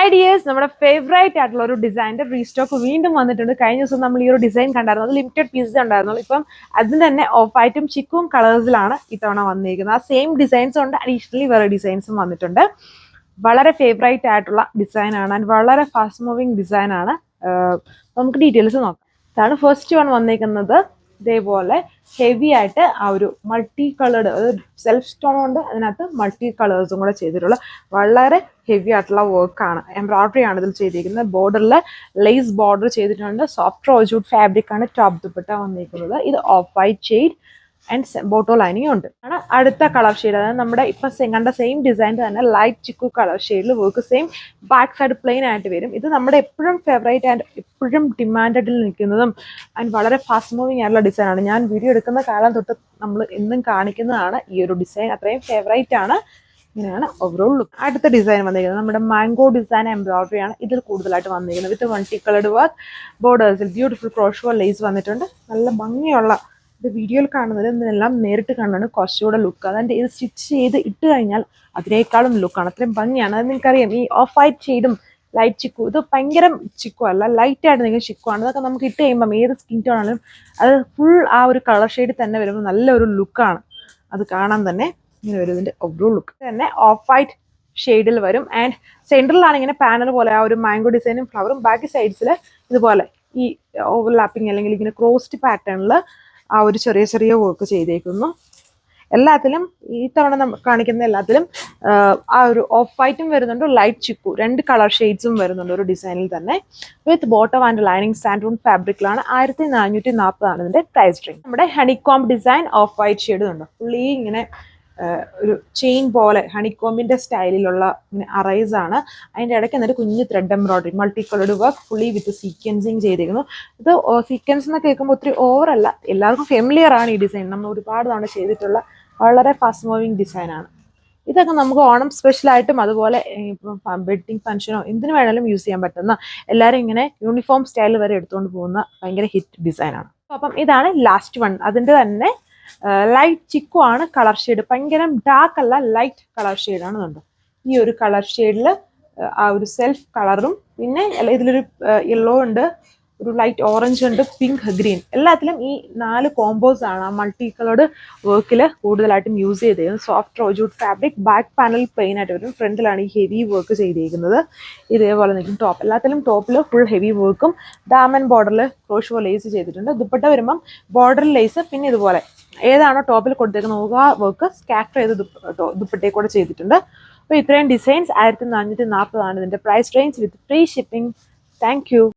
Hi dears, നമ്മുടെ favourite ആയിട്ടുള്ള ഒരു ഡിസൈൻ്റെ റീസ്റ്റോക്ക് വീണ്ടും വന്നിട്ടുണ്ട്. കഴിഞ്ഞ ദിവസം നമ്മൾ ഈ ഒരു ഡിസൈൻ കണ്ടായിരുന്നു. അത് ലിമിറ്റഡ് പീസസ് ഉണ്ടായിരുന്നു. ഇപ്പം അതിന് തന്നെ ഓഫ് വൈറ്റും ചിക്കും കളേഴ്സിലാണ് ഇത്തവണ വന്നിരിക്കുന്നത്. ആ സെയിം ഡിസൈൻസ് ഉണ്ട്, അഡീഷണലി വേറെ ഡിസൈൻസും വന്നിട്ടുണ്ട്. വളരെ ഫേവറേറ്റ് ആയിട്ടുള്ള ഡിസൈനാണ് ആൻഡ് വളരെ ഫാസ്റ്റ് മൂവിങ് ഡിസൈനാണ്. നമുക്ക് ഡീറ്റെയിൽസ് നോക്കാം. ഇതാണ് ഫസ്റ്റ് വൺ വന്നിരിക്കുന്നത്. ഇതേപോലെ ഹെവി ആയിട്ട് ആ ഒരു മൾട്ടി കളേർഡ്, സെൽഫ് സ്റ്റോൺ കൊണ്ട് അതിനകത്ത് മൾട്ടി കളേഴ്സും കൂടെ ചെയ്തിട്ടുള്ള വളരെ ഹെവി ആയിട്ടുള്ള വർക്കാണ്. എംബ്രോയിഡറി ആണ് ഇതിൽ ചെയ്തിരിക്കുന്നത്. ബോർഡറിൽ ലേസ് ബോർഡർ ചെയ്തിട്ടുണ്ട്. സോഫ്റ്റ് റോസ്വുഡ് ഫാബ്രിക് ആണ് ടോപ്പ് ദുപ്പട്ട വന്നിരിക്കുന്നത്. ഇത് off white shade and bottom lining ഉണ്ട്. ആണ് അടുത്ത കളർ ഷെയ്ഡ്. അതായത് നമ്മുടെ ഇപ്പൊ കണ്ട സെയിം ഡിസൈൻ തന്നെ ലൈറ്റ് ചിക്കു കളർ ഷെയ്ഡിൽ work. Same back side plain ആയിട്ട് വരും. ഇത് നമ്മുടെ എപ്പോഴും ഫേവറേറ്റ് ആൻഡ് എപ്പോഴും ഡിമാൻഡിൽ നിൽക്കുന്നതും ആൻഡ് വളരെ ഫാസ്റ്റ് മൂവിങ് ആയിട്ടുള്ള ഡിസൈനാണ്. ഞാൻ വീഡിയോ എടുക്കുന്ന കാലം തൊട്ട് നമ്മൾ എന്നും കാണിക്കുന്നതാണ് ഈ ഒരു ഡിസൈൻ. അത്രയും ഫേവറേറ്റ് ആണ്. ഇങ്ങനെയാണ് ഓവറോൾ ലുക്ക്. അടുത്ത ഡിസൈൻ വന്നിരിക്കുന്നത് നമ്മുടെ മാംഗോ ഡിസൈൻ എംബ്രോയിഡറി ആണ് ഇതിൽ കൂടുതലായിട്ട് വന്നിരിക്കുന്നത്. വിത്ത് മൾട്ടി കളർഡ് വർക്ക് ബോർഡേഴ്സിൽ ബ്യൂട്ടിഫുൾ ക്രോഷോ ലേസ് വന്നിട്ടുണ്ട്. നല്ല ഭംഗിയുള്ള, ഇത് വീഡിയോയിൽ കാണുന്നത് ഇതിനെല്ലാം നേരിട്ട് കാണുന്നതാണ് കുറച്ചുകൂടെ ലുക്ക്. അതിൻ്റെ ഇത് സ്റ്റിച്ച് ചെയ്ത് ഇട്ട് കഴിഞ്ഞാൽ അതിനേക്കാളും ലുക്കാണ്. അത്രയും ഭംഗിയാണ്. അത് നിങ്ങൾക്കറിയാം, ഈ ഓഫ് വൈറ്റ് ഷെയ്ഡും ലൈറ്റ് ചിക്കു, ഇത് ഭയങ്കര ചിക്കു അല്ല, ലൈറ്റ് ആയിട്ട് നിങ്ങൾ ചിക്കു ആണ്. അതൊക്കെ നമുക്ക് ഇട്ട് കഴിയുമ്പം ഏത് സ്കിൻ ടോൺ ആണെങ്കിലും അത് ഫുൾ ആ ഒരു കളർ ഷെയ്ഡ് തന്നെ വരുമ്പോൾ നല്ലൊരു ലുക്കാണ്. അത് കാണാൻ തന്നെ ഇങ്ങനെ വരും. ഇതിൻ്റെ ഓവറോൾ ലുക്ക് തന്നെ ഓഫ് വൈറ്റ് ഷെയ്ഡിൽ വരും. ആൻഡ് സെൻട്രലാണ് ഇങ്ങനെ പാനൽ പോലെ ആ ഒരു മാംഗോ ഡിസൈനും ഫ്ലവറും. ബാക്കി സൈഡ്സിൽ ഇതുപോലെ ഈ ഓവർലാപ്പിംഗ് അല്ലെങ്കിൽ ഇങ്ങനെ ക്രോസ്ഡ് പാറ്റേണിൽ ആ ഒരു ചെറിയ ചെറിയ വർക്ക് ചെയ്തേക്കുന്നു. എല്ലാത്തിലും ഈ തവണ നമ്മൾ കാണിക്കുന്ന എല്ലാത്തിലും ആ ഒരു ഓഫ് വൈറ്റും വരുന്നുണ്ട്, ലൈറ്റ് ചിക്കു, രണ്ട് കളർ ഷെയ്ഡ്സും വരുന്നുണ്ട് ഒരു ഡിസൈനിൽ തന്നെ. വിത്ത് ബോട്ടം ആൻഡ് ലൈനിങ് സാൻഡൂൺ ഫാബ്രിക്കിലാണ്. 1440 ഇതിന്റെ പ്രൈസ് റേഞ്ച്. നമ്മുടെ honeycomb design off white shade ഉണ്ട്. ഫുള്ളി ഇങ്ങനെ ഒരു ചെയിൻ പോലെ ഹണിക്കോമ്പിന്റെ സ്റ്റൈലിലുള്ള ഇങ്ങനെ അറൈസ് ആണ്. അതിൻ്റെ ഇടയ്ക്ക് എന്നിട്ട് കുഞ്ഞ് thread embroidery multi coloured work fully with sequencing ചെയ്തിരിക്കുന്നു. ഇത് സീക്വൻസ് എന്ന് കേൾക്കുമ്പോൾ ഒത്തിരി ഓവറല്ല, എല്ലാവർക്കും ഫെമിലിയർ ആണ് ഈ ഡിസൈൻ. നമ്മൾ ഒരുപാട് തവണ ചെയ്തിട്ടുള്ള വളരെ ഫാസ്റ്റ് മൂവിങ് ഡിസൈനാണ്. ഇതൊക്കെ നമുക്ക് ഓണം സ്പെഷ്യലായിട്ടും അതുപോലെ ഇപ്പം വെഡ്ഡിങ് ഫംഗ്ഷനോ എന്തിനു വേണമെങ്കിലും യൂസ് ചെയ്യാൻ പറ്റുന്ന, എല്ലാവരും ഇങ്ങനെ യൂണിഫോം സ്റ്റൈൽ വരെ എടുത്തുകൊണ്ട് പോകുന്ന ഭയങ്കര ഹിറ്റ് ഡിസൈനാണ്. അപ്പം ഇതാണ് ലാസ്റ്റ് വൺ. അതിൻ്റെ തന്നെ ലൈറ്റ് ചിക്കു ആണ് കളർ ഷെയ്ഡ്. ഭയങ്കര ഡാർക്ക് അല്ല, ലൈറ്റ് കളർ ഷെയ്ഡാണ്. കണ്ടോ, ഈ ഒരു കളർ ഷെയ്ഡിൽ ആ ഒരു സെൽഫ് കളറും പിന്നെ ഇതിലൊരു യെല്ലോ ഉണ്ട്, ഒരു ലൈറ്റ് ഓറഞ്ച് ഉണ്ട്, പിങ്ക്, ഗ്രീൻ. എല്ലാത്തിലും ഈ 4 കോമ്പോസ് ആണ് ആ മൾട്ടി കളേർഡ് വർക്കിൽ കൂടുതലായിട്ടും യൂസ് ചെയ്തിരിക്കുന്നത്. Soft rosewood fabric, back panel plain ആയിട്ട് വരും. ഫ്രണ്ടിലാണ് ഈ ഹെവി വർക്ക് ചെയ്തിരിക്കുന്നത്. ഇതേപോലെ നിൽക്കും ടോപ്പ്. എല്ലാത്തിലും ടോപ്പിൽ ഫുൾ ഹെവി വർക്കും ഡാമൻ ബോർഡറിൽ ക്രോഷോ ലേസ് ചെയ്തിട്ടുണ്ട്. ദുപ്പട്ട വരുമ്പം ബോർഡർ ലേസ് പിന്നെ ഇതുപോലെ ഏതാണോ ടോപ്പിൽ കൊടുത്തേക്കുന്നത് ആ വർക്ക് സ്കാറ്റർ ചെയ്ത് ദുപ്പട്ടയെ കൂടെ ചെയ്തിട്ടുണ്ട്. അപ്പോൾ ഇത്രയും ഡിസൈൻസ് 1440 ആണ് ഇതിൻ്റെ price range with free shipping. Thank U.